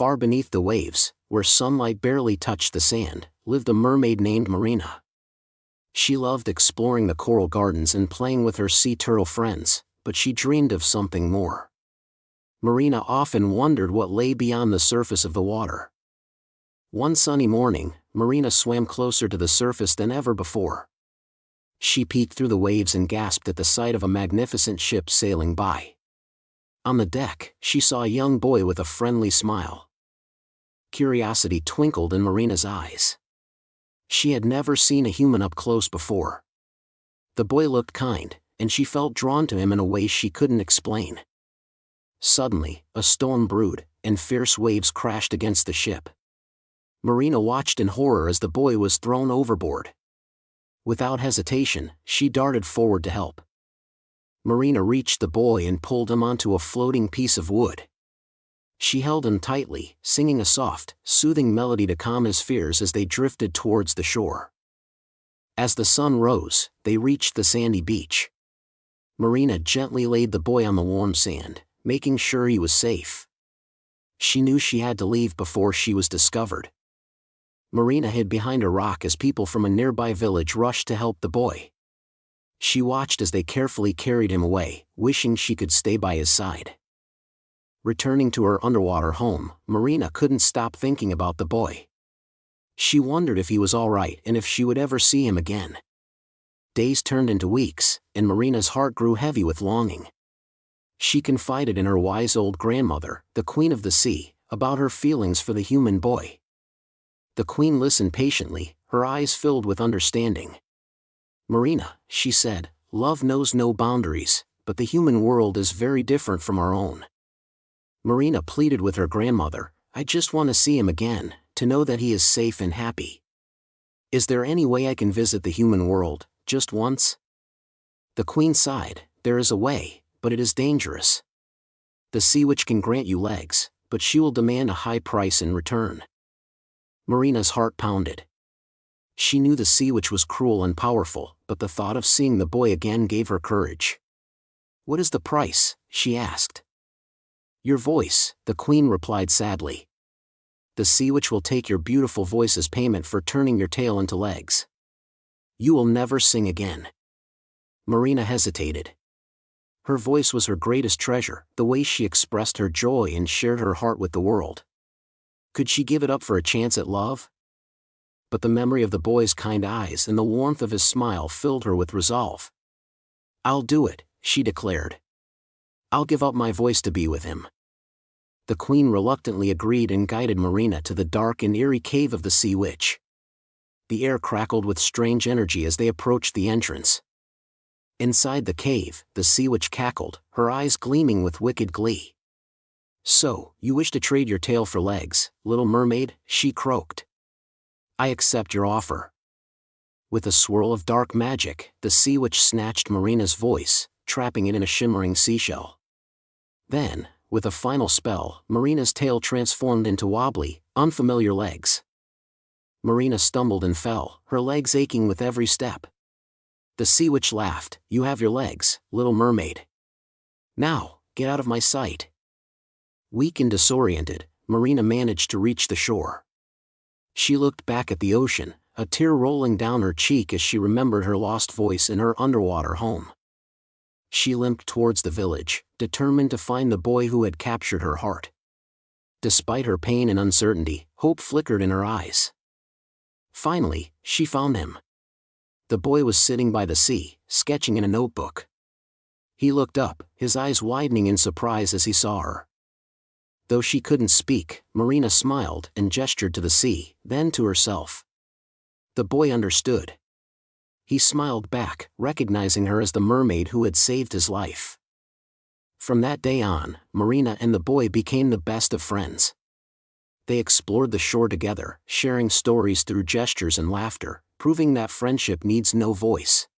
Far beneath the waves, where sunlight barely touched the sand, lived a mermaid named Marina. She loved exploring the coral gardens and playing with her sea turtle friends, but she dreamed of something more. Marina often wondered what lay beyond the surface of the water. One sunny morning, Marina swam closer to the surface than ever before. She peeked through the waves and gasped at the sight of a magnificent ship sailing by. On the deck, she saw a young boy with a friendly smile. Curiosity twinkled in Marina's eyes. She had never seen a human up close before. The boy looked kind, and she felt drawn to him in a way she couldn't explain. Suddenly, a storm brewed, and fierce waves crashed against the ship. Marina watched in horror as the boy was thrown overboard. Without hesitation, she darted forward to help. Marina reached the boy and pulled him onto a floating piece of wood. She held him tightly, singing a soft, soothing melody to calm his fears as they drifted towards the shore. As the sun rose, they reached the sandy beach. Marina gently laid the boy on the warm sand, making sure he was safe. She knew she had to leave before she was discovered. Marina hid behind a rock as people from a nearby village rushed to help the boy. She watched as they carefully carried him away, wishing she could stay by his side. Returning to her underwater home, Marina couldn't stop thinking about the boy. She wondered if he was all right and if she would ever see him again. Days turned into weeks, and Marina's heart grew heavy with longing. She confided in her wise old grandmother, the Queen of the Sea, about her feelings for the human boy. The Queen listened patiently, her eyes filled with understanding. "Marina," she said, "love knows no boundaries, but the human world is very different from our own." Marina pleaded with her grandmother, "I just want to see him again, to know that he is safe and happy. Is there any way I can visit the human world, just once?" The Queen sighed, "There is a way, but it is dangerous. The sea witch can grant you legs, but she will demand a high price in return." Marina's heart pounded. She knew the sea witch was cruel and powerful, but the thought of seeing the boy again gave her courage. "What is the price?" she asked. "Your voice," the Queen replied sadly. "The sea witch will take your beautiful voice as payment for turning your tail into legs. You will never sing again." Marina hesitated. Her voice was her greatest treasure, the way she expressed her joy and shared her heart with the world. Could she give it up for a chance at love? But the memory of the boy's kind eyes and the warmth of his smile filled her with resolve. "I'll do it," she declared. "I'll give up my voice to be with him." The Queen reluctantly agreed and guided Marina to the dark and eerie cave of the sea witch. The air crackled with strange energy as they approached the entrance. Inside the cave, the sea witch cackled, her eyes gleaming with wicked glee. "So, you wish to trade your tail for legs, little mermaid?" she croaked. "I accept your offer." With a swirl of dark magic, the sea witch snatched Marina's voice, trapping it in a shimmering seashell. Then, with a final spell, Marina's tail transformed into wobbly, unfamiliar legs. Marina stumbled and fell, her legs aching with every step. The sea witch laughed, "You have your legs, little mermaid. Now, get out of my sight." Weak and disoriented, Marina managed to reach the shore. She looked back at the ocean, a tear rolling down her cheek as she remembered her lost voice in her underwater home. She limped towards the village, determined to find the boy who had captured her heart. Despite her pain and uncertainty, hope flickered in her eyes. Finally, she found him. The boy was sitting by the sea, sketching in a notebook. He looked up, his eyes widening in surprise as he saw her. Though she couldn't speak, Marina smiled and gestured to the sea, then to herself. The boy understood. He smiled back, recognizing her as the mermaid who had saved his life. From that day on, Marina and the boy became the best of friends. They explored the shore together, sharing stories through gestures and laughter, proving that friendship needs no voice.